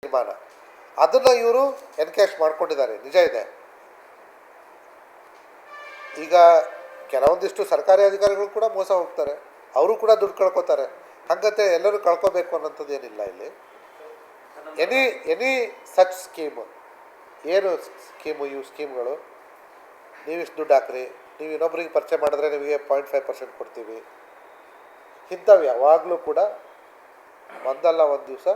ತೀರ್ಮಾನ ಅದನ್ನು ಇವರು ಎನ್ಕ್ಯಾಶ್ ಮಾಡ್ಕೊಂಡಿದ್ದಾರೆ, ನಿಜ ಇದೆ. ಈಗ ಕೆಲವೊಂದಿಷ್ಟು ಸರ್ಕಾರಿ ಅಧಿಕಾರಿಗಳು ಕೂಡ ಮೋಸ ಹೋಗ್ತಾರೆ, ಅವರು ಕೂಡ ದುಡ್ಡು ಕಳ್ಕೊತಾರೆ. ಹಾಗಂತೆ ಎಲ್ಲರೂ ಕಳ್ಕೊಬೇಕು ಅನ್ನೋಂಥದ್ದು ಏನಿಲ್ಲ ಇಲ್ಲಿ. ಎನಿ ಸಚ್ ಸ್ಕೀಮು, ಏನು ಸ್ಕೀಮು, ಇವು ಸ್ಕೀಮ್ಗಳು, ನೀವಿಷ್ಟು ದುಡ್ಡು ಹಾಕ್ರಿ, ನೀವು ಇನ್ನೊಬ್ರಿಗೆ ಪರಿಚಯ ಮಾಡಿದ್ರೆ ನಿಮಗೆ 0.5% ಕೊಡ್ತೀವಿ, ಇಂಥವು ಯಾವಾಗಲೂ ಕೂಡ ಒಂದಲ್ಲ ಒಂದು ದಿವಸ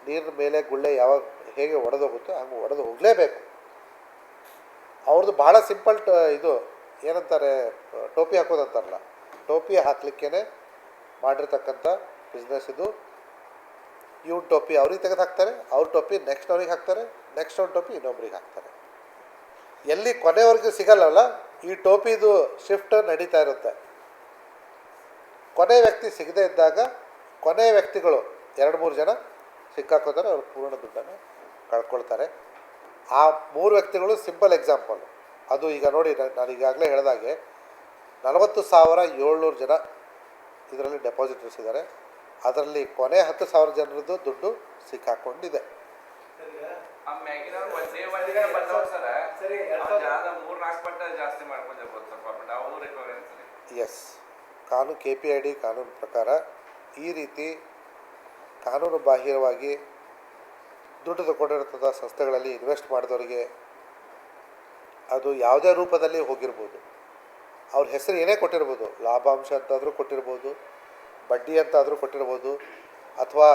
ನೀರಿನ ಮೇಲೆ ಗುಳ್ಳೆ ಯಾವಾಗ ಹೇಗೆ ಒಡೆದೋಗುತ್ತೋ ಹಂಗೆ ಒಡೆದು ಹೋಗಲೇಬೇಕು. ಅವ್ರದ್ದು ಭಾಳ ಸಿಂಪಲ್ ಇದು ಏನಂತಾರೆ, ಟೋಪಿ ಹಾಕೋದಂತಾರಲ್ಲ, ಟೋಪಿ ಹಾಕ್ಲಿಕ್ಕೇ ಮಾಡಿರ್ತಕ್ಕಂಥ ಬಿಸ್ನೆಸ್ ಇದು. ಇವ್ನ ಟೋಪಿ ಅವ್ರಿಗೆ ತೆಗೆದು ಹಾಕ್ತಾರೆ, ಅವ್ರ ಟೋಪಿ ನೆಕ್ಸ್ಟ್ ಅವ್ರಿಗೆ ಹಾಕ್ತಾರೆ, ನೆಕ್ಸ್ಟ್ ಅವ್ರ ಟೋಪಿ ಇನ್ನೊಬ್ರಿಗೆ ಹಾಕ್ತಾರೆ. ಎಲ್ಲಿ ಕೊನೆವರೆಗೂ ಸಿಗಲ್ಲಲ್ಲ, ಈ ಟೋಪಿದು ಶಿಫ್ಟ್ ನಡೀತಾ ಇರುತ್ತೆ. ಕೊನೆ ವ್ಯಕ್ತಿ ಸಿಗದೇ ಇದ್ದಾಗ ಕೊನೆ ವ್ಯಕ್ತಿಗಳು 2-3 ಜನ ಸಿಕ್ಕಾಕೋತಾರೆ, ಅವ್ರು ಪೂರ್ಣ ದುಡ್ಡನ್ನು ಕಳ್ಕೊಳ್ತಾರೆ. ಆ 3 ವ್ಯಕ್ತಿಗಳು ಸಿಂಪಲ್ ಎಕ್ಸಾಂಪಲ್. ಅದು ಈಗ ನೋಡಿ, ನಾನು ಈಗಾಗಲೇ ಹೇಳಿದಾಗೆ 40,700 ಜನ ಇದರಲ್ಲಿ ಡೆಪಾಸಿಟರ್ಸ್ ಇದ್ದಾರೆ. ಅದರಲ್ಲಿ ಕೊನೆ 10,000 ಜನರದ್ದು ದುಡ್ಡು ಸಿಕ್ಕಾಕೊಂಡಿದೆ. ಎಸ್, KPID ಕಾನೂನು ಪ್ರಕಾರ ಈ ರೀತಿ ಕಾನೂನು ಬಾಹಿರವಾಗಿ ದುಡ್ಡು ತಗೊಂಡಿರ್ತದ ಸಂಸ್ಥೆಗಳಲ್ಲಿ ಇನ್ವೆಸ್ಟ್ ಮಾಡಿದವರಿಗೆ ಅದು ಯಾವುದೇ ರೂಪದಲ್ಲಿ ಹೋಗಿರ್ಬೋದು, ಅವ್ರ ಹೆಸರು ಏನೇ ಕೊಟ್ಟಿರ್ಬೋದು, ಲಾಭಾಂಶ ಅಂತಾದರೂ ಕೊಟ್ಟಿರ್ಬೋದು, ಬಡ್ಡಿ ಅಂತಾದರೂ ಕೊಟ್ಟಿರ್ಬೋದು, ಅಥವಾ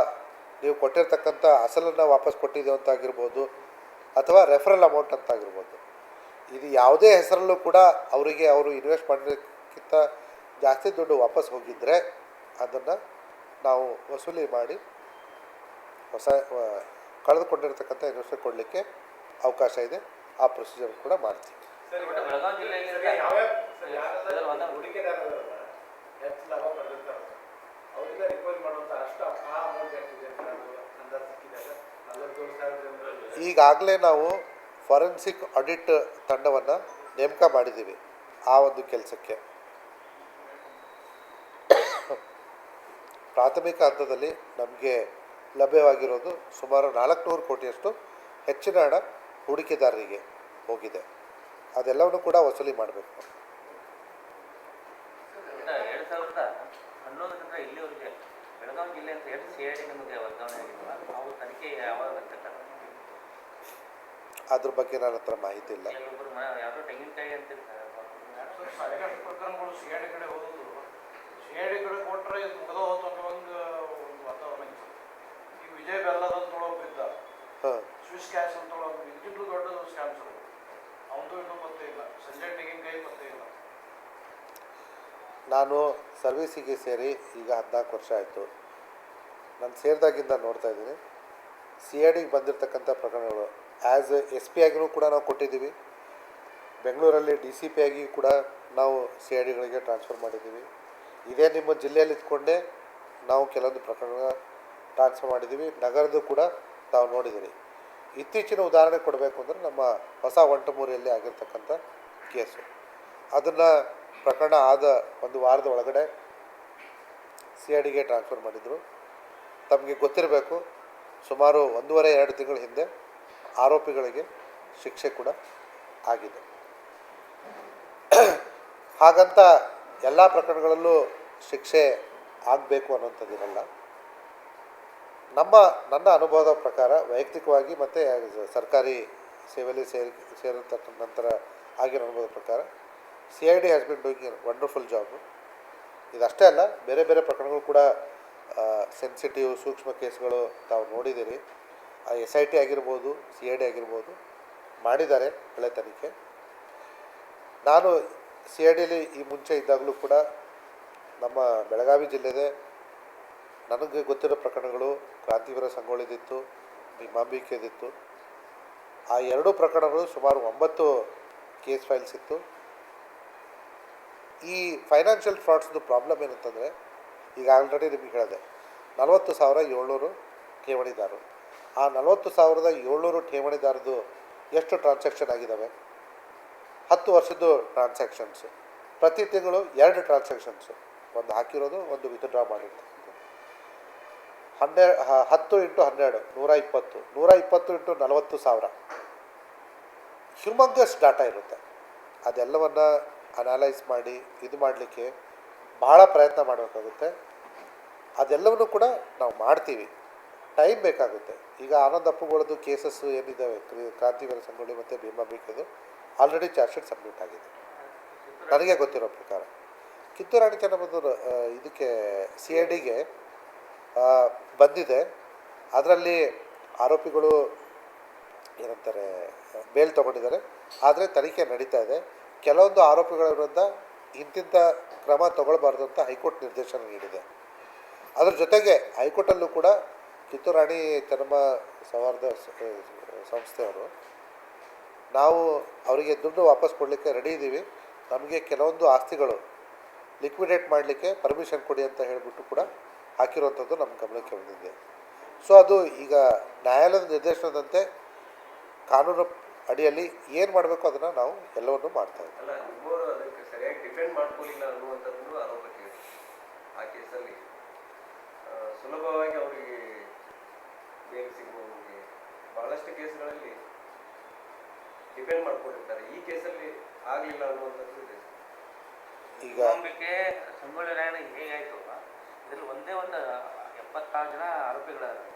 ನೀವು ಕೊಟ್ಟಿರ್ತಕ್ಕಂಥ ಅಸಲನ್ನು ವಾಪಸ್ ಕೊಟ್ಟಿದ್ದೀವಿ ಅಂತಾಗಿರ್ಬೋದು, ಅಥವಾ ರೆಫರಲ್ ಅಮೌಂಟ್ ಅಂತಾಗಿರ್ಬೋದು. ಇದು ಯಾವುದೇ ಹೆಸರಲ್ಲೂ ಕೂಡ ಅವರಿಗೆ ಅವರು ಇನ್ವೆಸ್ಟ್ ಮಾಡೋದಕ್ಕಿಂತ ಜಾಸ್ತಿ ದುಡ್ಡು ವಾಪಸ್ ಹೋಗಿದ್ದರೆ ಅದನ್ನು ನಾವು ವಸೂಲಿ ಮಾಡಿ ಹೊಸ ಕಳೆದುಕೊಂಡಿರ್ತಕ್ಕಂಥ ಇನ್ವೆಸ್ಟ್ಮೆಂಟ್ ಕೊಡಲಿಕ್ಕೆ ಅವಕಾಶ ಇದೆ. ಆ ಪ್ರೊಸೀಜರ್ ಕೂಡ ಮಾಡ್ತೀವಿ. ಈಗಾಗಲೇ ನಾವು ಫಾರೆನ್ಸಿಕ್ ಆಡಿಟ್ ತಂಡವನ್ನು ನೇಮಕ ಮಾಡಿದ್ದೀವಿ ಆ ಒಂದು ಕೆಲಸಕ್ಕೆ. ಪ್ರಾಥಮಿಕ ಹಂತದಲ್ಲಿ ನಮಗೆ ಲಭ್ಯವಾಗಿರೋದು ಸುಮಾರು 400 ಕೋಟಿಯಷ್ಟು ಹೆಚ್ಚಿನ ಹಣ ಹೂಡಿಕೆದಾರರಿಗೆ ಹೋಗಿದೆ. ಅದೆಲ್ಲವನ್ನು ಕೂಡ ವಸೂಲಿ ಮಾಡಬೇಕು. ಅದ್ರ ಬಗ್ಗೆ ನನ್ನ ಹತ್ರ ಮಾಹಿತಿ ಇಲ್ಲ. ನಾನು ಸರ್ವೀಸಿಗೆ ಸೇರಿ ಈಗ 14 ವರ್ಷ ಆಯಿತು. ನಾನು ಸೇರಿದಾಗಿಂದ ನೋಡ್ತಾ ಇದ್ದೀನಿ, CIDಗೆ ಬಂದಿರತಕ್ಕಂಥ ಪ್ರಕರಣಗಳು ಆ್ಯಸ್ SP ಆಗಿಯೂ ಕೂಡ ನಾವು ಕೊಟ್ಟಿದ್ದೀವಿ. ಬೆಂಗಳೂರಲ್ಲಿ DCP ಆಗಿ ಕೂಡ ನಾವು CIDಗಳಿಗೆ ಟ್ರಾನ್ಸ್ಫರ್ ಮಾಡಿದ್ದೀವಿ. ಇದೇ ನಿಮ್ಮ ಜಿಲ್ಲೆಯಲ್ಲಿ ಇದ್ಕೊಂಡೇ ನಾವು ಕೆಲವೊಂದು ಪ್ರಕರಣ ಟ್ರಾನ್ಸ್ಫರ್ ಮಾಡಿದ್ದೀವಿ. ನಗರದ್ದು ಕೂಡ ತಾವು ನೋಡಿದ್ದೀರಿ. ಇತ್ತೀಚಿನ ಉದಾಹರಣೆ ಕೊಡಬೇಕು ಅಂದರೆ ನಮ್ಮ ಹೊಸ ಒಂಟಮೂರಿಯಲ್ಲಿ ಆಗಿರ್ತಕ್ಕಂಥ ಕೇಸು, ಅದನ್ನು ಪ್ರಕರಣ ಆದ 1 ವಾರದ ಒಳಗಡೆ CIDಗೆ ಟ್ರಾನ್ಸ್ಫರ್ ಮಾಡಿದರು. ತಮಗೆ ಗೊತ್ತಿರಬೇಕು, ಸುಮಾರು 1.5-2 ತಿಂಗಳ ಹಿಂದೆ ಆರೋಪಿಗಳಿಗೆ ಶಿಕ್ಷೆ ಕೂಡ ಆಗಿದೆ. ಹಾಗಂತ ಎಲ್ಲ ಪ್ರಕರಣಗಳಲ್ಲೂ ಶಿಕ್ಷೆ ಆಗಬೇಕು ಅನ್ನೋಂಥದ್ದಿರಲ್ಲ. ನನ್ನ ಅನುಭವದ ಪ್ರಕಾರ ವೈಯಕ್ತಿಕವಾಗಿ ಮತ್ತು ಸರ್ಕಾರಿ ಸೇವೆಯಲ್ಲಿ ಸೇರಿದ ನಂತರ ಆಗಿರೋ ಅನುಭವದ ಪ್ರಕಾರ CID has been doing a wonderful job. ಇದಷ್ಟೇ ಅಲ್ಲ, ಬೇರೆ ಬೇರೆ ಪ್ರಕರಣಗಳು ಕೂಡ ಸೆನ್ಸಿಟಿವ್ ಸೂಕ್ಷ್ಮ ಕೇಸ್ಗಳು ತಾವು ನೋಡಿದ್ದೀರಿ. SIT ಆಗಿರ್ಬೋದು, CID ಆಗಿರ್ಬೋದು, ಮಾಡಿದ್ದಾರೆ ಒಳ್ಳೆ ತನಿಖೆ. ನಾನು CIDಲಿ ಈ ಮುಂಚೆ ಇದ್ದಾಗಲೂ ಕೂಡ ನಮ್ಮ ಬೆಳಗಾವಿ ಜಿಲ್ಲೆದೆ ನನಗೆ ಗೊತ್ತಿರೋ ಪ್ರಕರಣಗಳು ಕ್ರಾಂತಿವೀರ ಸಂಗೊಳ್ಳಿದಿತ್ತು, ಭೀಮಾಂಬಿಕೆದಿತ್ತು. ಆ 2 ಪ್ರಕರಣಗಳು ಸುಮಾರು 9 ಕೇಸ್ ಫೈಲ್ಸ್ ಇತ್ತು. ಈ ಫೈನಾನ್ಷಿಯಲ್ ಫ್ರಾಡ್ಸ್ದು ಪ್ರಾಬ್ಲಮ್ ಏನಂತಂದರೆ, ಈಗ ಆಲ್ರೆಡಿ ನಿಮಗೆ ಹೇಳಿದೆ 40,700 ಠೇವಣಿದಾರರು. ಆ 40,700 ಠೇವಣಿದಾರದು ಎಷ್ಟು ಟ್ರಾನ್ಸಾಕ್ಷನ್ ಆಗಿದ್ದಾವೆ? 10 ವರ್ಷದ್ದು ಟ್ರಾನ್ಸಾಕ್ಷನ್ಸು. ಪ್ರತಿ ತಿಂಗಳು 2 ಟ್ರಾನ್ಸಾಕ್ಷನ್ಸು, ಒಂದು ಹಾಕಿರೋದು, ಒಂದು ವಿತ್ಡ್ರಾ ಮಾಡಿರ್ತಕ್ಕಂಥದ್ದು. 10 ಇಂಟು 12 120 ಇಂಟು 40,000 ಹ್ಯೂಮಂಗಸ್ ಡಾಟಾ ಇರುತ್ತೆ. ಅದೆಲ್ಲವನ್ನು ಅನಲೈಸ್ ಮಾಡಿ ಇದು ಮಾಡಲಿಕ್ಕೆ ಭಾಳ ಪ್ರಯತ್ನ ಮಾಡಬೇಕಾಗುತ್ತೆ. ಅದೆಲ್ಲವನ್ನೂ ಕೂಡ ನಾವು ಮಾಡ್ತೀವಿ, ಟೈಮ್ ಬೇಕಾಗುತ್ತೆ. ಈಗ ಆನಂದ್ ಅಪ್ಪುಗಳದ್ದು ಕೇಸಸ್ಸು ಏನಿದ್ದಾವೆ, ಕ್ರಾಂತಿವೀರ ಸಂಗೊಳ್ಳಿ ಮತ್ತು ಭೀಮಾ ಬೇಕದು ಆಲ್ರೆಡಿ ಚಾರ್ಜ್ ಶೀಟ್ ಸಬ್ಮಿಟ್ ಆಗಿದೆ ನನಗೆ ಗೊತ್ತಿರೋ ಪ್ರಕಾರ. ಕಿತ್ತೂರು ರಾಣಿ ಚೆನ್ನಮ್ಮದು ಇದಕ್ಕೆ CIDಗೆ ಬಂದಿದೆ. ಅದರಲ್ಲಿ ಆರೋಪಿಗಳು ಏನಂತಾರೆ ಬೇಲ್ ತೊಗೊಂಡಿದ್ದಾರೆ, ಆದರೆ ತನಿಖೆ ನಡೀತಾ ಇದೆ. ಕೆಲವೊಂದು ಆರೋಪಿಗಳ ವಿರುದ್ಧ ಇಂತಿಂಥ ಕ್ರಮ ತಗೊಳ್ಬಾರ್ದು ಅಂತ ಹೈಕೋರ್ಟ್ ನಿರ್ದೇಶನ ನೀಡಿದೆ. ಅದ್ರ ಜೊತೆಗೆ ಹೈಕೋರ್ಟಲ್ಲೂ ಕೂಡ ಕಿತ್ತೂರು ರಾಣಿ ಚೆನ್ನಮ್ಮ ಸೌಹಾರ್ದ ಸಂಸ್ಥೆಯವರು ನಾವು ಅವರಿಗೆ ದುಡ್ಡು ವಾಪಸ್ ಕೊಡಲಿಕ್ಕೆ ರೆಡಿ ಇದ್ದೀವಿ, ನಮಗೆ ಕೆಲವೊಂದು ಆಸ್ತಿಗಳು ಲಿಕ್ವಿಡೇಟ್ ಮಾಡಲಿಕ್ಕೆ ಪರ್ಮಿಷನ್ ಕೊಡಿ ಅಂತ ಹೇಳಿಬಿಟ್ಟು ಕೂಡ ಹಾಕಿರುವಂಥದ್ದು ನಮ್ಮ ಗಮನಕ್ಕೆ ಬಂದಿದೆ. ಸೊ ಅದು ಈಗ ನ್ಯಾಯಾಲಯದ ನಿರ್ದೇಶನದಂತೆ ಕಾನೂನು ಅಡಿಯಲ್ಲಿ ಏನು ಮಾಡಬೇಕು ಅದನ್ನು ನಾವು ಎಲ್ಲವನ್ನೂ ಮಾಡ್ತಾ ಇದ್ದೀವಿ. ಅಲ್ಲ, ನಿಮ್ಮವರು ಅದಕ್ಕೆ ಸರಿಯಾಗಿ ಡಿಫೆಂಡ್ ಮಾಡ್ಕೊಳ್ಳಿಲ್ಲ ಅನ್ನುವಂಥದ್ದು ಆರೋಪ ಕೇಳಿ ಆ ಕೇಸಲ್ಲಿ ಸುಲಭವಾಗಿ ಅವರಿಗೆ ಬೇಲ್ ಸಿಗುವವರಿಗೆ ಭಾಳಷ್ಟು ಕೇಸ್ಗಳಲ್ಲಿ ಡಿಪೆಂಡ್ ಮಾಡ್ಕೊಂಡಿರ್ತಾರೆ. ಈ ಕೇಸಲ್ಲಿ ಆಗಲಿಲ್ಲ ಅನ್ನುವಂಥದ್ದು ಇದೆ. ಈಗ ಸಂಗೊಳ್ಳಿ ರಾಯಣ್ಣ ಹೇಗಾಯಿತು, ಇದರಲ್ಲಿ ಒಂದೇ ಒಂದು 76 ಜನ ಆರೋಪಿಗಳ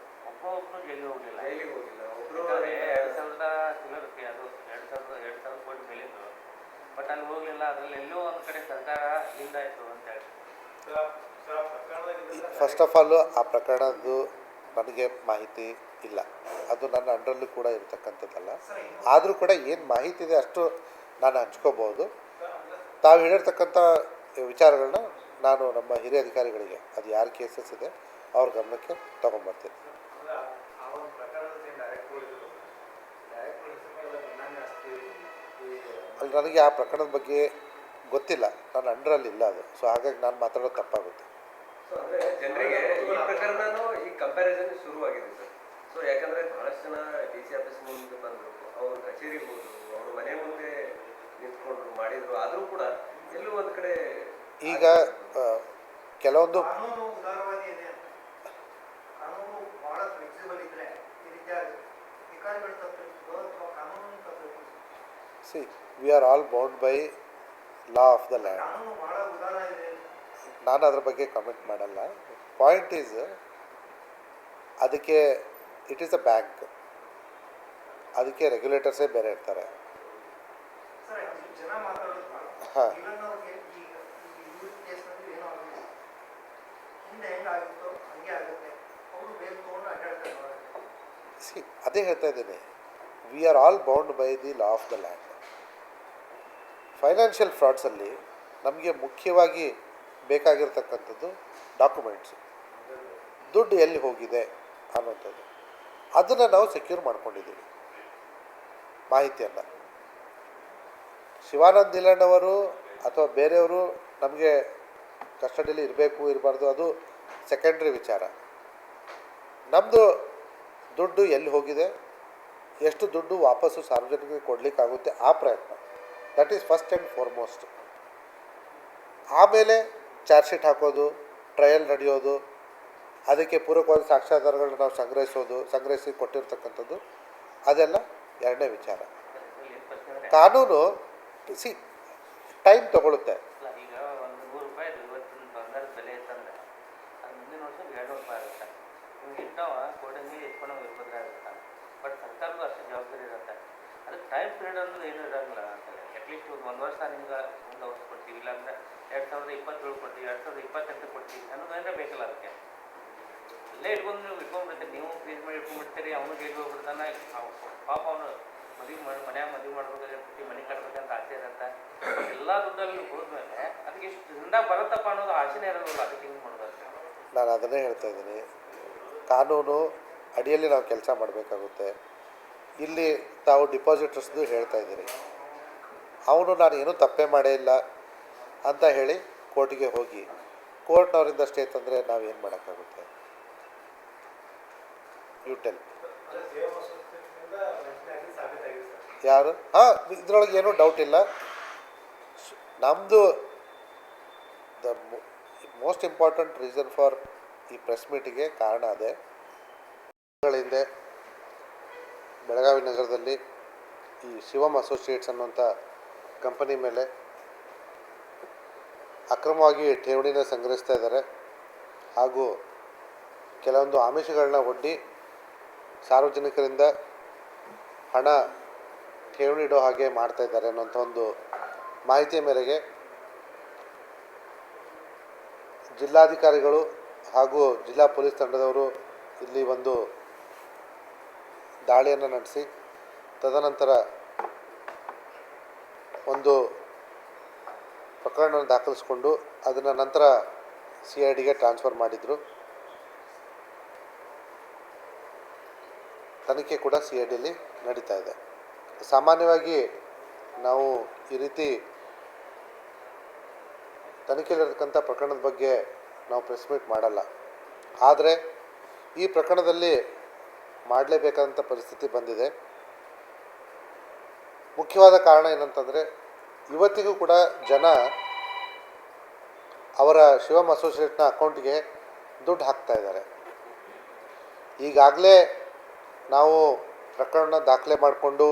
ಒಬ್ಬೊಬ್ಬರು ಜೈಲಿಗೆ ಹೋಗಲಿಲ್ಲ. ಒಬ್ಬರು 2,000 ಚಿಲ್ಲರಕ್ಕೆ ಅದು 2,000 ಕೋಟಿ ಮೇಲಿದ್ದು, ಬಟ್ ಅಲ್ಲಿ ಹೋಗಲಿಲ್ಲ. ಅದರಲ್ಲಿ ಎಲ್ಲೋ ಒಂದು ಕಡೆ ಸರ್ಕಾರ ಲಿಂದಾಯಿತು ಅಂತ ಹೇಳಿ. ಫಸ್ಟ್ ಆಫ್ ಆಲು ಆ ಪ್ರಕರಣದ್ದು ನನಗೆ ಮಾಹಿತಿ ಇಲ್ಲ, ಅದು ನನ್ನ ಅಂಡರಲ್ಲೂ ಕೂಡ ಇರತಕ್ಕಂಥದ್ದಲ್ಲ. ಆದರೂ ಕೂಡ ಏನು ಮಾಹಿತಿ ಇದೆ ಅಷ್ಟು ನಾನು ಹಂಚ್ಕೋಬೋದು. ತಾವು ಹೇಳಿರ್ತಕ್ಕಂಥ ವಿಚಾರಗಳನ್ನ ನಾನು ನಮ್ಮ ಹಿರಿಯ ಅಧಿಕಾರಿಗಳಿಗೆ ಅದು ಯಾರು ಕೇಸಸ್ ಇದೆ ಅವ್ರ ಗಮನಕ್ಕೆ ತೊಗೊಂಬರ್ತೀನಿ. ಅಲ್ಲಿ ನನಗೆ ಆ ಪ್ರಕರಣದ ಬಗ್ಗೆ ಗೊತ್ತಿಲ್ಲ, ನನ್ನ ಅಂಡರಲ್ಲಿ ಇಲ್ಲ ಅದು. ಸೊ ಹಾಗಾಗಿ ನಾನು ಮಾತಾಡೋದು ತಪ್ಪಾಗುತ್ತೆ. ಸೊ ಅಂದರೆ ಜನರಿಗೆ ಈ ಪ್ರಕರಣನೂ ಈ ಕಂಪ್ಯಾರಿಸನ್ ಶುರುವಾಗಿದೆ ಸರ್. ಸೊ ಯಾಕಂದರೆ ಭಾಳಷ್ಟು ಜನ DC ಆಫೀಸ್ ಮುಂದೆ ಬಂದರು, ಅವ್ರ ಕಚೇರಿಗೆ ಹೋದರು, ಅವ್ರ ಮನೆ ಮುಂದೆ ನಿಂತ್ಕೊಂಡ್ರು, ಮಾಡಿದರು. ಆದರೂ ಕೂಡ ಎಲ್ಲೂ ಒಂದು ಕಡೆ ಈಗ ಕೆಲವೊಂದು see we are all bound by law of the land. ನಾನು ಅದ್ರ ಬಗ್ಗೆ ಕಾಮೆಂಟ್ ಮಾಡಲ್ಲ. ಪಾಯಿಂಟ್ ಈಸ್ ಅದಕ್ಕೆ ಇಟ್ ಈಸ್ ಅ ಬ್ಯಾಂಕ್, ಅದಕ್ಕೆ ರೆಗ್ಯುಲೇಟರ್ಸೇ ಬೇರೆ ಇರ್ತಾರೆ. ಹಾಂ, ಸಿ ಅದೇ ಹೇಳ್ತಾ ಇದ್ದೀನಿ, we are all bound by the law of the land. Financial ಫ್ರಾಡ್ಸಲ್ಲಿ ನಮಗೆ ಮುಖ್ಯವಾಗಿ ಬೇಕಾಗಿರ್ತಕ್ಕಂಥದ್ದು ಡಾಕ್ಯುಮೆಂಟ್ಸು, ದುಡ್ಡು ಎಲ್ಲಿ ಹೋಗಿದೆ ಅನ್ನೋಂಥದ್ದು. ಅದನ್ನು ನಾವು ಸೆಕ್ಯೂರ್ ಮಾಡ್ಕೊಂಡಿದ್ದೀವಿ ಮಾಹಿತಿಯನ್ನು. ಶಿವಾನಂದ್ ನೀಲಣ್ಣವರು ಅಥವಾ ಬೇರೆಯವರು ನಮಗೆ ಕಸ್ಟಡಿಯಲ್ಲಿ ಇರಬೇಕು ಇರಬಾರ್ದು ಅದು ಸೆಕೆಂಡ್ರಿ ವಿಚಾರ. ನಮ್ಮದು ದುಡ್ಡು ಎಲ್ಲಿ ಹೋಗಿದೆ, ಎಷ್ಟು ದುಡ್ಡು ವಾಪಸ್ಸು ಸಾರ್ವಜನಿಕರಿಗೆ ಕೊಡಲಿಕ್ಕಾಗುತ್ತೆ ಆ ಪ್ರಯತ್ನ, that is first and foremost. ಆಮೇಲೆ ಚಾರ್ಜ್ ಶೀಟ್ ಹಾಕೋದು, ಟ್ರಯಲ್ ನಡೆಯೋದು, ಅದಕ್ಕೆ ಪೂರಕವಾದ ಸಾಕ್ಷ್ಯಾಧಾರಗಳನ್ನ ನಾವು ಸಂಗ್ರಹಿಸಿ ಕೊಟ್ಟಿರ್ತಕ್ಕಂಥದ್ದು, ಅದೆಲ್ಲ ಎರಡನೇ ವಿಚಾರ. ಕಾನೂನು ಟೈಮ್ ತಗೊಳುತ್ತೆ. ಈಗ ಒಂದು 100 ರೂಪಾಯಿ ಇವತ್ತಿನ ಬಂಗಾರದ ಬೆಲೆ ಇತ್ತಂದ್ರೆ ಅದು ಮುಂದಿನ ವರ್ಷ 200 ರೂಪಾಯಿ ಆಗುತ್ತೆ. ನಿಮ್ಗೆ ಇಟ್ಟವ ಕೋಡಿಂಗ್ ಇಟ್ಕೊಂಡು ಇರ್ಬೋದ್ರೆ ಆಗುತ್ತೆ. ಬಟ್ ಸರ್ಕಾರದ್ದು ಅಷ್ಟು ಜವಾಬ್ದಾರಿ ಇರುತ್ತೆ. ಅದಕ್ಕೆ ಟೈಮ್ ಪೀರಿಯಡ್ ಅನ್ನೋದು ಏನೂ ಇರೋಂಗಿಲ್ಲ ಅಂತೇಳಿ. ಅಟ್ಲೀಸ್ಟ್ ಒಂದು ವರ್ಷ ನಿಮ್ಗೆ ಒಂದು ವರ್ಷ ಕೊಡ್ತೀವಿ, ಇಲ್ಲಾಂದರೆ 2027 ಕೊಡ್ತೀವಿ, 2028 ಕೊಡ್ತೀವಿ ಅನ್ನೋದೇನೇ ಬೇಕಲ್ಲ. ಅದಕ್ಕೆ ಅಲ್ಲೇ ಇಟ್ಕೊಂಡು ನೀವು ಇಟ್ಕೊಂಡ್ಬಿಡ್ತೀರಿ, ನೀವು ಫೀಸ್ ಮಾಡಿ ಇಟ್ಕೊಂಡ್ಬಿಡ್ತೀರಿ, ಅವನು ಜೈಲಿಗೆ ಹೋಗ್ಬಿಡ್ತಾನೆ. ಪಾಪ ಅವನು ಮನ್ಯಾಗ ಮದುವೆ ಮಾಡ್ಬೇಕಾಗಿರ್ತೀವಿ, ಮನೆ ಕಟ್ಬೇಕಂತ ಆಸೆ ಇರುತ್ತೆ. ಎಲ್ಲ ದುಡ್ಡಲ್ಲಿ ಹೋದ್ಮೇಲೆ ಅದಕ್ಕೆ ಎಷ್ಟು ದಿಂದ ಬರುತ್ತಪ್ಪ ಅನ್ನೋದು ಆಸೆನೇ ಇರೋದಿಲ್ಲ. ಅದಕ್ಕೆ ಹಿಂಗೆ ಮಾಡಬೇಕು. ನಾನು ಅದನ್ನೇ ಹೇಳ್ತಾ ಇದ್ದೀನಿ, ಕಾನೂನು ಅಡಿಯಲ್ಲಿ ನಾವು ಕೆಲಸ ಮಾಡಬೇಕಾಗುತ್ತೆ. ಇಲ್ಲಿ ತಾವು ಡಿಪಾಸಿಟರ್ಸ್ದು ಹೇಳ್ತಾ ಇದ್ದೀರಿ, ಅವನು ನಾನು ಏನೂ ತಪ್ಪೇ ಮಾಡೇ ಇಲ್ಲ ಅಂತ ಹೇಳಿ ಕೋರ್ಟಿಗೆ ಹೋಗಿ ಕೋರ್ಟ್ನವರಿಂದ ಸ್ಟೇ ತಂದರೆ ನಾವೇನು ಮಾಡೋಕ್ಕಾಗುತ್ತೆ? You tell. ಯಾರು? ಹಾಂ, ಇದರೊಳಗೆ ಏನೂ ಡೌಟ್ ಇಲ್ಲ. ನಮ್ಮದು the most important reason for ಈ ಪ್ರೆಸ್ ಮೀಟಿಗೆ ಕಾರಣ ಅದೇ. ಗಳ ಹಿಂದೆ ಬೆಳಗಾವಿ ನಗರದಲ್ಲಿ ಈ ಶಿವಮ್ ಅಸೋಸಿಯೇಟ್ಸ್ ಅನ್ನುವಂಥ ಕಂಪನಿ ಮೇಲೆ ಅಕ್ರಮವಾಗಿ ಠೇವಣಿನ ಸಂಗ್ರಹಿಸ್ತಾ ಇದ್ದಾರೆ ಹಾಗೂ ಕೆಲವೊಂದು ಆಮಿಷಗಳನ್ನ ಒಡ್ಡಿ ಸಾರ್ವಜನಿಕರಿಂದ ಹಣ ಠೇವಣಿ ಇಡೋ ಹಾಗೆ ಮಾಡ್ತಾ ಇದ್ದಾರೆ ಅನ್ನೋಂಥ ಒಂದು ಮಾಹಿತಿಯ ಮೇರೆಗೆ ಜಿಲ್ಲಾಧಿಕಾರಿಗಳು ಹಾಗೂ ಜಿಲ್ಲಾ ಪೊಲೀಸ್ ತಂಡದವರು ಇಲ್ಲಿ ಒಂದು ದಾಳಿಯನ್ನು ನಡೆಸಿ ತದನಂತರ ಒಂದು ಪ್ರಕರಣವನ್ನು ದಾಖಲಿಸಿಕೊಂಡು ಅದನ್ನು ನಂತರ CIDಗೆ ಟ್ರಾನ್ಸ್ಫರ್ ಮಾಡಿದರು. ತನಿಖೆ ಕೂಡ CIDಯಲ್ಲಿ ನಡೀತಾ ಇದೆ. ಸಾಮಾನ್ಯವಾಗಿ ನಾವು ಈ ರೀತಿ ತನಿಖೆಯಲ್ಲಿರತಕ್ಕಂಥ ಪ್ರಕರಣದ ಬಗ್ಗೆ ನಾವು ಪ್ರೆಸ್ ಮೀಟ್ ಮಾಡಲ್ಲ. ಆದರೆ ಈ ಪ್ರಕರಣದಲ್ಲಿ ಮಾಡಲೇಬೇಕಾದಂಥ ಪರಿಸ್ಥಿತಿ ಬಂದಿದೆ. ಮುಖ್ಯವಾದ ಕಾರಣ ಏನಂತಂದರೆ ಇವತ್ತಿಗೂ ಕೂಡ ಜನ ಅವರ ಶಿವಮ್ ಅಸೋಸಿಯೇಟ್ನ ಅಕೌಂಟ್ಗೆ ದುಡ್ಡು ಹಾಕ್ತಾ ಇದ್ದಾರೆ. ಈಗಾಗಲೇ ನಾವು ಪ್ರಕರಣ ದಾಖಲೆ ಮಾಡಿಕೊಂಡು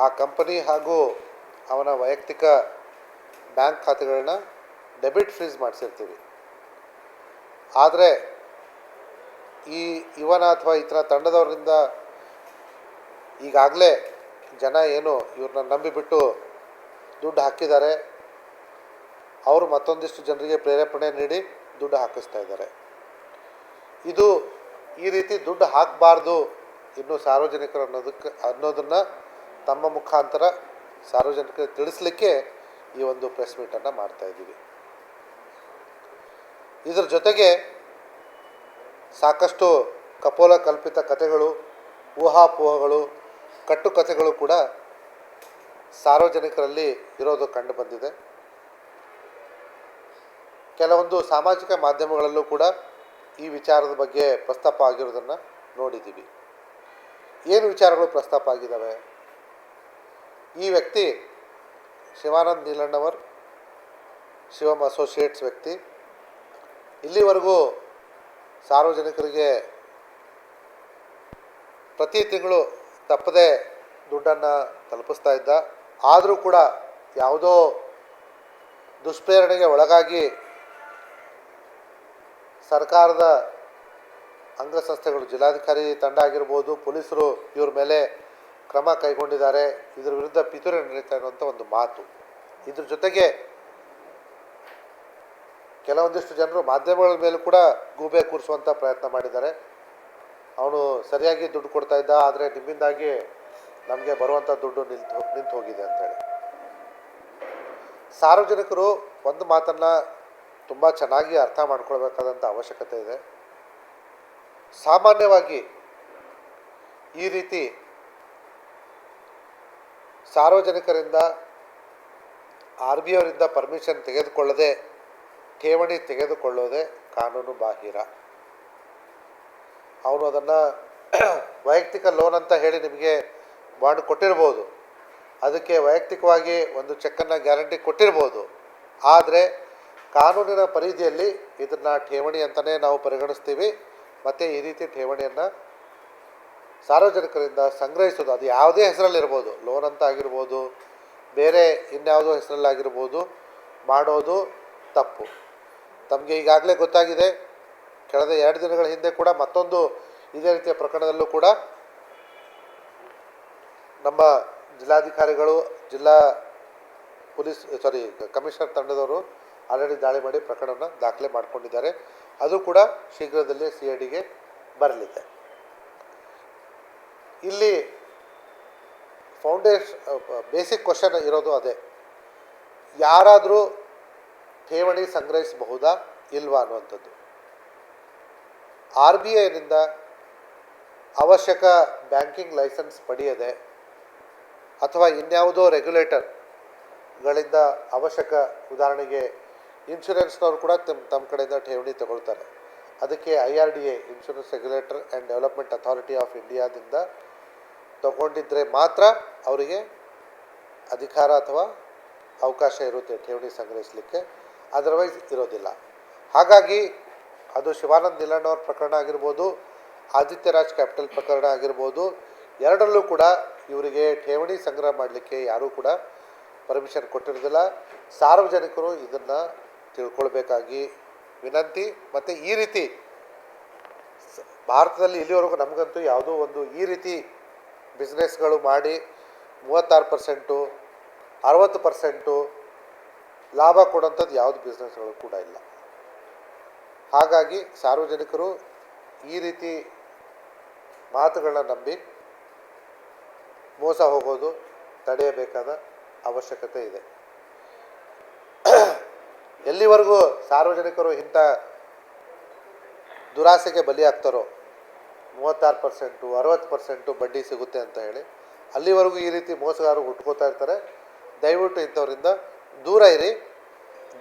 ಆ ಕಂಪನಿ ಹಾಗೂ ಅವನ ವೈಯಕ್ತಿಕ ಬ್ಯಾಂಕ್ ಖಾತೆಗಳನ್ನ ಡೆಬಿಟ್ ಫ್ರೀಸ್ ಮಾಡಿಸಿರ್ತೀವಿ. ಆದರೆ ಇವನ ಅಥವಾ ಈತನ ತಂಡದವರಿಂದ ಈಗಾಗಲೇ ಜನ ಏನು ಇವ್ರನ್ನ ನಂಬಿಬಿಟ್ಟು ದುಡ್ಡು ಹಾಕಿದ್ದಾರೆ, ಅವರು ಮತ್ತೊಂದಿಷ್ಟು ಜನರಿಗೆ ಪ್ರೇರೇಪಣೆ ನೀಡಿ ದುಡ್ಡು ಹಾಕಿಸ್ತಾ ಇದ್ದಾರೆ. ಈ ರೀತಿ ದುಡ್ಡು ಹಾಕಬಾರ್ದು ಇನ್ನು ಸಾರ್ವಜನಿಕರು ಅನ್ನೋದನ್ನು ತಮ್ಮ ಮುಖಾಂತರ ಸಾರ್ವಜನಿಕರಿಗೆ ತಿಳಿಸ್ಲಿಕ್ಕೆ ಈ ಒಂದು ಪ್ರೆಸ್ ಮೀಟನ್ನು ಮಾಡ್ತಾಯಿದ್ದೀವಿ. ಇದರ ಜೊತೆಗೆ ಸಾಕಷ್ಟು ಕಪೋಲ ಕಲ್ಪಿತ ಕಥೆಗಳು, ಊಹಾಪೋಹಗಳು, ಕಟ್ಟುಕಥೆಗಳು ಕೂಡ ಸಾರ್ವಜನಿಕರಲ್ಲಿ ಇರೋದು ಕಂಡು ಬಂದಿದೆ. ಕೆಲವೊಂದು ಸಾಮಾಜಿಕ ಮಾಧ್ಯಮಗಳಲ್ಲೂ ಕೂಡ ಈ ವಿಚಾರದ ಬಗ್ಗೆ ಪ್ರಸ್ತಾಪ ಆಗಿರೋದನ್ನು ನೋಡಿದ್ದೀವಿ. ಏನು ವಿಚಾರಗಳು ಪ್ರಸ್ತಾಪ ಆಗಿದ್ದಾವೆ? ಈ ವ್ಯಕ್ತಿ ಶಿವಾನಂದ್ ನೀಲಣ್ಣವರ್ ಶಿವಮ್ ಅಸೋಸಿಯೇಟ್ಸ್ ವ್ಯಕ್ತಿ ಇಲ್ಲಿವರೆಗೂ ಸಾರ್ವಜನಿಕರಿಗೆ ಪ್ರತಿ ತಿಂಗಳು ತಪ್ಪದೆ ದುಡ್ಡನ್ನು ತಲುಪಿಸ್ತಾ ಇದ್ದ. ಆದರೂ ಕೂಡ ಯಾವುದೋ ದುಷ್ಪ್ರೇರಣೆಗೆ ಒಳಗಾಗಿ ಸರ್ಕಾರದ ಅಂಗಸಂಸ್ಥೆಗಳು, ಜಿಲ್ಲಾಧಿಕಾರಿ ತಂಡ ಆಗಿರ್ಬೋದು, ಪೊಲೀಸರು ಇವ್ರ ಮೇಲೆ ಕ್ರಮ ಕೈಗೊಂಡಿದ್ದಾರೆ, ಇದರ ವಿರುದ್ಧ ಪಿತೂರಿ ನಡೀತಾ ಇರುವಂಥ ಒಂದು ಮಾತು. ಇದ್ರ ಜೊತೆಗೆ ಕೆಲವೊಂದಿಷ್ಟು ಜನರು ಮಾಧ್ಯಮಗಳ ಮೇಲೂ ಕೂಡ ಗೂಬೆ ಕೂರಿಸುವಂಥ ಪ್ರಯತ್ನ ಮಾಡಿದ್ದಾರೆ. ಅವನು ಸರಿಯಾಗಿ ದುಡ್ಡು ಕೊಡ್ತಾ ಇದ್ದ, ಆದರೆ ನಿಮ್ಮಿಂದಾಗಿ ನಮಗೆ ಬರುವಂಥ ದುಡ್ಡು ನಿಂತು ಹೋಗಿದೆ ಅಂತೇಳಿ. ಸಾರ್ವಜನಿಕರು ಒಂದು ಮಾತನ್ನು ತುಂಬ ಚೆನ್ನಾಗಿ ಅರ್ಥ ಮಾಡ್ಕೊಳ್ಬೇಕಾದಂಥ ಅವಶ್ಯಕತೆ ಇದೆ. ಸಾಮಾನ್ಯವಾಗಿ ಈ ರೀತಿ ಸಾರ್ವಜನಿಕರಿಂದ RBI ಅವರಿಂದ ಪರ್ಮಿಷನ್ ತೆಗೆದುಕೊಳ್ಳದೆ ಠೇವಣಿ ತೆಗೆದುಕೊಳ್ಳೋದೇ ಕಾನೂನು ಬಾಹಿರ. ಅವನು ಅದನ್ನು ವೈಯಕ್ತಿಕ ಲೋನ್ ಅಂತ ಹೇಳಿ ನಿಮಗೆ ಬಾಂಡ್ ಕೊಟ್ಟಿರ್ಬೋದು, ಅದಕ್ಕೆ ವೈಯಕ್ತಿಕವಾಗಿ ಒಂದು ಚೆಕ್ಕನ್ನು ಗ್ಯಾರಂಟಿ ಕೊಟ್ಟಿರ್ಬೋದು. ಆದರೆ ಕಾನೂನಿನ ಪರಿಧಿಯಲ್ಲಿ ಇದನ್ನು ಠೇವಣಿ ಅಂತಲೇ ನಾವು ಪರಿಗಣಿಸ್ತೀವಿ. ಮತ್ತು ಈ ರೀತಿ ಠೇವಣಿಯನ್ನು ಸಾರ್ವಜನಿಕರಿಂದ ಸಂಗ್ರಹಿಸೋದು, ಅದು ಯಾವುದೇ ಹೆಸರಲ್ಲಿರ್ಬೋದು, ಲೋನ್ ಅಂತ ಆಗಿರ್ಬೋದು, ಬೇರೆ ಇನ್ಯಾವುದೋ ಹೆಸರಲ್ಲಾಗಿರ್ಬೋದು, ಮಾಡೋದು ತಪ್ಪು. ತಮಗೆ ಈಗಾಗಲೇ ಗೊತ್ತಾಗಿದೆ, ಕಳೆದ 2 ದಿನಗಳ ಹಿಂದೆ ಕೂಡ ಮತ್ತೊಂದು ಇದೇ ರೀತಿಯ ಪ್ರಕರಣದಲ್ಲೂ ಕೂಡ ನಮ್ಮ ಜಿಲ್ಲಾಧಿಕಾರಿಗಳು, ಜಿಲ್ಲಾ ಕಮಿಷನರ್ ತಂಡದವರು ಆಲ್ರೆಡಿ ದಾಳಿ ಮಾಡಿ ಪ್ರಕರಣವನ್ನು ದಾಖಲೆ ಮಾಡಿಕೊಂಡಿದ್ದಾರೆ. ಅದು ಕೂಡ ಶೀಘ್ರದಲ್ಲೇ CIDಗೆ ಬರಲಿದೆ. ಇಲ್ಲಿ ಬೇಸಿಕ್ ಕ್ವಶನ್ ಇರೋದು ಅದೇ, ಯಾರಾದರೂ ಠೇವಣಿ ಸಂಗ್ರಹಿಸಬಹುದಾ ಇಲ್ವಾ ಅನ್ನುವಂಥದ್ದು. RBIನಿಂದ ಅವಶ್ಯಕ ಬ್ಯಾಂಕಿಂಗ್ ಲೈಸೆನ್ಸ್ ಪಡೆಯದೆ ಅಥವಾ ಇನ್ಯಾವುದೋ ರೆಗ್ಯುಲೇಟರ್ಗಳಿಂದ ಅವಶ್ಯಕ, ಉದಾಹರಣೆಗೆ ಇನ್ಶೂರೆನ್ಸ್ನವರು ಕೂಡ ತಮ್ಮ ಕಡೆಯಿಂದ ಠೇವಣಿ ತಗೊಳ್ತಾರೆ. ಅದಕ್ಕೆ IRDA, insurance regulator and development authority of ಇಂಡಿಯಾದಿಂದ ತಗೊಂಡಿದ್ದರೆ ಮಾತ್ರ ಅವರಿಗೆ ಅಧಿಕಾರ ಅಥವಾ ಅವಕಾಶ ಇರುತ್ತೆ ಠೇವಣಿ ಸಂಗ್ರಹಿಸಲಿಕ್ಕೆ, ಅದರ್ವೈಸ್ ಇರೋದಿಲ್ಲ. ಹಾಗಾಗಿ ಅದು ಶಿವಾನಂದ್ ನಿಲಣ್ಣವ್ರ ಪ್ರಕರಣ ಆಗಿರ್ಬೋದು, ಆದಿತ್ಯ ರಾಜ್ ಕ್ಯಾಪಿಟಲ್ ಪ್ರಕರಣ ಆಗಿರ್ಬೋದು, ಎರಡರಲ್ಲೂ ಕೂಡ ಇವರಿಗೆ ಠೇವಣಿ ಸಂಗ್ರಹ ಮಾಡಲಿಕ್ಕೆ ಯಾರೂ ಕೂಡ ಪರ್ಮಿಷನ್ ಕೊಟ್ಟಿರೋದಿಲ್ಲ. ಸಾರ್ವಜನಿಕರು ಇದನ್ನು ತಿಳ್ಕೊಳ್ಬೇಕಾಗಿ ವಿನಂತಿ. ಮತ್ತು ಈ ರೀತಿ ಭಾರತದಲ್ಲಿ ಇಲ್ಲಿವರೆಗೂ ನಮಗಂತೂ ಯಾವುದೋ ಒಂದು ಈ ರೀತಿ ಬಿಸ್ನೆಸ್ಗಳು ಮಾಡಿ 36%, 60% ಲಾಭ ಕೊಡೋಂಥದ್ದು ಯಾವುದು ಬಿಸ್ನೆಸ್ಗಳು ಕೂಡ ಇಲ್ಲ. ಹಾಗಾಗಿ ಸಾರ್ವಜನಿಕರು ಈ ರೀತಿ ಮಾತುಗಳನ್ನ ನಂಬಿ ಮೋಸ ಹೋಗೋದು ತಡೆಯಬೇಕಾದ ಅವಶ್ಯಕತೆ ಇದೆ. ಎಲ್ಲಿವರೆಗೂ ಸಾರ್ವಜನಿಕರು ಇಂಥ ದುರಾಸೆಗೆ ಬಲಿಯಾಗ್ತಾರೋ 36%, 60% ಬಡ್ಡಿ ಸಿಗುತ್ತೆ ಅಂತ ಹೇಳಿ, ಅಲ್ಲಿವರೆಗೂ ಈ ರೀತಿ ಮೋಸಗಾರರು ಹುಟ್ಕೋತಾ ಇರ್ತಾರೆ. ದಯವಿಟ್ಟು ಇಂಥವ್ರಿಂದ ದೂರ ಇರಿ.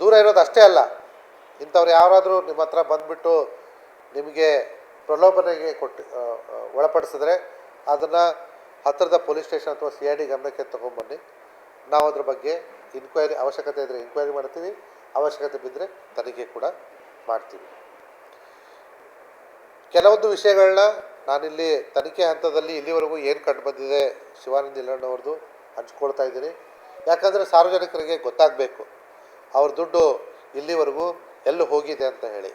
ದೂರ ಇರೋದು ಅಷ್ಟೇ ಅಲ್ಲ, ಇಂಥವ್ರು ಯಾರಾದರೂ ನಿಮ್ಮ ಹತ್ರ ಬಂದುಬಿಟ್ಟು ನಿಮಗೆ ಪ್ರಲೋಭನೆಗೆ ಒಳಪಡಿಸಿದ್ರೆ ಅದನ್ನು ಹತ್ತಿರದ ಪೊಲೀಸ್ ಸ್ಟೇಷನ್ ಅಥವಾ CID ಗಮನಕ್ಕೆ ತೊಗೊಂಬನ್ನಿ. ನಾವು ಅದ್ರ ಬಗ್ಗೆ ಅವಶ್ಯಕತೆ ಇದ್ದರೆ ಇನ್ಕ್ವೈರಿ ಮಾಡ್ತೀವಿ, ಅವಶ್ಯಕತೆ ಬಿದ್ದರೆ ತನಿಖೆ ಕೂಡ ಮಾಡ್ತೀವಿ. ಕೆಲವೊಂದು ವಿಷಯಗಳನ್ನ ನಾನಿಲ್ಲಿ ತನಿಖೆ ಹಂತದಲ್ಲಿ ಇಲ್ಲಿವರೆಗೂ ಏನು ಕಂಡು ಬಂದಿದೆ ಶಿವಾನಂದ್ ನಿಲಣ್ಣವ್ರದ್ದು ಹಂಚ್ಕೊಳ್ತಾ ಇದ್ದೀನಿ. ಯಾಕಂದರೆ ಸಾರ್ವಜನಿಕರಿಗೆ ಗೊತ್ತಾಗಬೇಕು ಅವ್ರ ದುಡ್ಡು ಇಲ್ಲಿವರೆಗೂ ಎಲ್ಲೂ ಹೋಗಿದೆ ಅಂತ ಹೇಳಿ.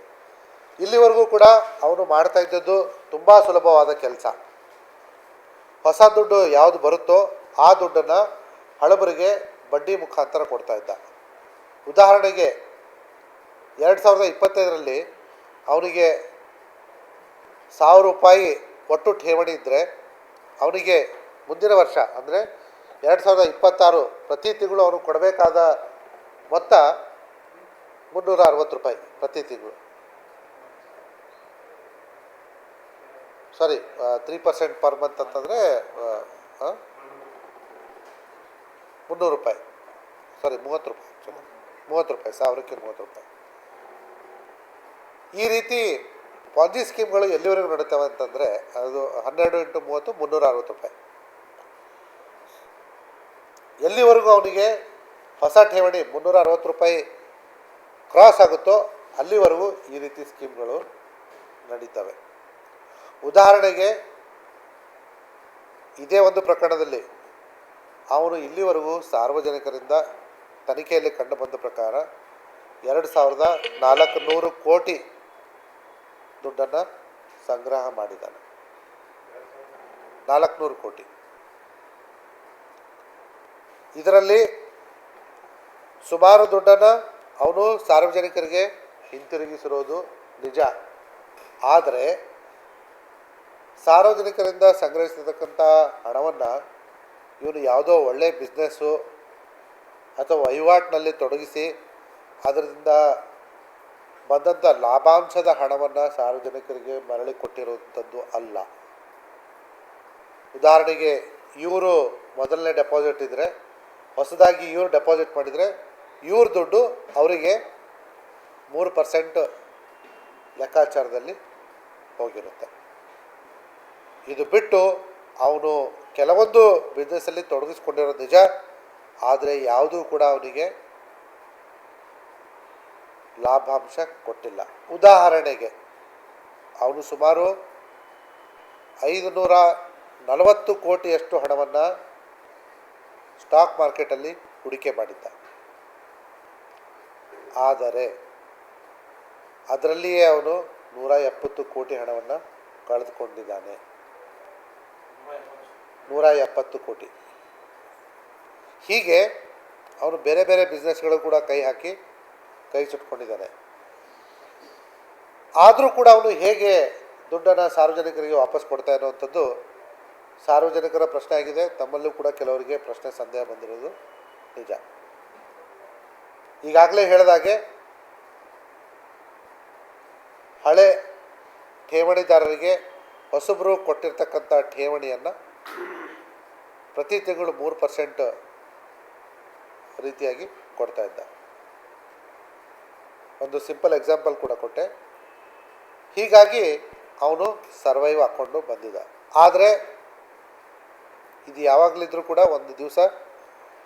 ಇಲ್ಲಿವರೆಗೂ ಕೂಡ ಅವನು ಮಾಡ್ತಾ ಇದ್ದದ್ದು ತುಂಬ ಸುಲಭವಾದ ಕೆಲಸ. ಹೊಸ ದುಡ್ಡು ಯಾವುದು ಬರುತ್ತೋ ಆ ದುಡ್ಡನ್ನು ಹಳಬರಿಗೆ ಬಡ್ಡಿ ಮುಖಾಂತರ ಕೊಡ್ತಾ ಇದ್ದ. ಉದಾಹರಣೆಗೆ 2025ರಲ್ಲಿ ಅವನಿಗೆ 1000 ರೂಪಾಯಿ ಒಟ್ಟು ಠೇವಣಿ ಇದ್ದರೆ ಅವನಿಗೆ ಮುಂದಿನ ವರ್ಷ ಅಂದರೆ 2026 ಪ್ರತಿ ತಿಂಗಳು ಅವನು ಕೊಡಬೇಕಾದ ಮೊತ್ತ 360 ರೂಪಾಯಿ ಪ್ರತಿ ತಿಂಗಳು. ಸಾರಿ, 3% ಪರ್ ಮಂತ್ ಅಂತಂದರೆ 300 ರೂಪಾಯಿ. ಸಾರಿ, 30 ರೂಪಾಯಿ. ಚಲೋ, 30 ರೂಪಾಯಿ, 1000ಕ್ಕೆ 30 ರೂಪಾಯಿ. ಈ ರೀತಿ ಪಾಂಜಿ ಸ್ಕೀಮ್ಗಳು ಎಲ್ಲಿವರೆಗೂ ನಡೀತವೆ ಅಂತಂದರೆ ಅದು 12 × 30 360 ರೂಪಾಯಿ. ಎಲ್ಲಿವರೆಗೂ ಅವನಿಗೆ ಹೊಸ ಠೇವಣಿ 360 ರೂಪಾಯಿ ಕ್ರಾಸ್ ಆಗುತ್ತೋ ಅಲ್ಲಿವರೆಗೂ ಈ ರೀತಿ ಸ್ಕೀಮ್ಗಳು ನಡೀತವೆ. ಉದಾಹರಣೆಗೆ ಇದೇ ಒಂದು ಪ್ರಕರಣದಲ್ಲಿ ಅವನು ಇಲ್ಲಿವರೆಗೂ ಸಾರ್ವಜನಿಕರಿಂದ ತನಿಖೆಯಲ್ಲಿ ಕಂಡು ಬಂದ ಪ್ರಕಾರ 2400 ಕೋಟಿ ದುಡ್ಡನ್ನು ಸಂಗ್ರಹ ಮಾಡಿದ್ದಾನೆ. 400 ಕೋಟಿ. ಇದರಲ್ಲಿ ಸುಮಾರು ದುಡ್ಡನ್ನು ಅವನು ಸಾರ್ವಜನಿಕರಿಗೆ ಹಿಂತಿರುಗಿಸಿರೋದು ನಿಜ. ಆದರೆ ಸಾರ್ವಜನಿಕರಿಂದ ಸಂಗ್ರಹಿಸಿರ್ತಕ್ಕಂಥ ಹಣವನ್ನು ಇವನು ಯಾವುದೋ ಒಳ್ಳೆಯ ಬಿಸ್ನೆಸ್ಸು ಅಥವಾ ವಹಿವಾಟಿನಲ್ಲಿ ತೊಡಗಿಸಿ ಅದರಿಂದ ಬಂದಂಥ ಲಾಭಾಂಶದ ಹಣವನ್ನು ಸಾರ್ವಜನಿಕರಿಗೆ ಮರಳಿ ಕೊಟ್ಟಿರುವಂಥದ್ದು ಅಲ್ಲ. ಉದಾಹರಣೆಗೆ ಇವರು ಮೊದಲನೇ ಡೆಪಾಸಿಟ್ ಇದ್ದರೆ ಹೊಸದಾಗಿ ಇವರು ಡೆಪಾಸಿಟ್ ಮಾಡಿದರೆ ಇವ್ರ ದುಡ್ಡು ಅವರಿಗೆ 3% ಲೆಕ್ಕಾಚಾರದಲ್ಲಿ ಹೋಗಿರುತ್ತೆ. ಇದು ಬಿಟ್ಟು ಅವನು ಕೆಲವೊಂದು ಬಿಸ್ನೆಸ್ಸಲ್ಲಿ ತೊಡಗಿಸ್ಕೊಂಡಿರೋದು ನಿಜ, ಆದರೆ ಯಾವುದೂ ಕೂಡ ಅವನಿಗೆ ಲಾಭಾಂಶ ಕೊಟ್ಟಿಲ್ಲ. ಉದಾಹರಣೆಗೆ ಅವನು ಸುಮಾರು 540 ಕೋಟಿಯಷ್ಟು ಹಣವನ್ನು ಸ್ಟಾಕ್ ಮಾರ್ಕೆಟಲ್ಲಿ ಹೂಡಿಕೆ ಮಾಡಿದ್ದ. ಆದರೆ ಅದರಲ್ಲಿಯೇ ಅವನು 170 ಕೋಟಿ ಹಣವನ್ನು ಕಳೆದುಕೊಂಡಿದ್ದಾನೆ. 170 ಕೋಟಿ. ಹೀಗೆ ಅವನು ಬೇರೆ ಬೇರೆ ಬಿಸ್ನೆಸ್ಗಳು ಕೂಡ ಕೈ ಸುಟ್ಕೊಂಡಿದ್ದಾನೆ. ಆದರೂ ಕೂಡ ಅವನು ಹೇಗೆ ದುಡ್ಡನ್ನು ಸಾರ್ವಜನಿಕರಿಗೆ ವಾಪಸ್ ಕೊಡ್ತಾ ಇರುವಂಥದ್ದು ಸಾರ್ವಜನಿಕರ ಪ್ರಶ್ನೆ ಆಗಿದೆ. ತಮ್ಮಲ್ಲೂ ಕೂಡ ಕೆಲವರಿಗೆ ಪ್ರಶ್ನೆ ಸಂದೇಹ ಬಂದಿರೋದು ನಿಜ. ಈಗಾಗಲೇ ಹೇಳಿದಾಗೆ ಹಳೆ ಠೇವಣಿದಾರರಿಗೆ ಹೊಸಬರು ಕೊಟ್ಟಿರ್ತಕ್ಕಂಥ ಠೇವಣಿಯನ್ನು ಪ್ರತಿ ತಿಂಗಳು 3% ರೀತಿಯಾಗಿ ಕೊಡ್ತಾ ಇದ್ದ. ಒಂದು ಸಿಂಪಲ್ ಎಕ್ಸಾಂಪಲ್ ಕೂಡ ಕೊಟ್ಟೆ. ಹೀಗಾಗಿ ಅವನು ಸರ್ವೈವ್ ಹಾಕ್ಕೊಂಡು ಬಂದಿದ್ದ. ಆದರೆ ಇದು ಯಾವಾಗಲಿದ್ರೂ ಕೂಡ ಒಂದು ದಿವಸ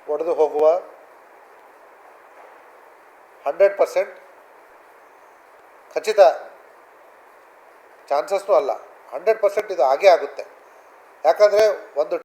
ಒಡೆದು ಹೋಗುವ 100% ಖಚಿತ ಚಾನ್ಸಸ್ನೂ ಅಲ್ಲ, 100% ಇದು ಆಗೇ ಆಗುತ್ತೆ. ಯಾಕಂದರೆ ಒಂದು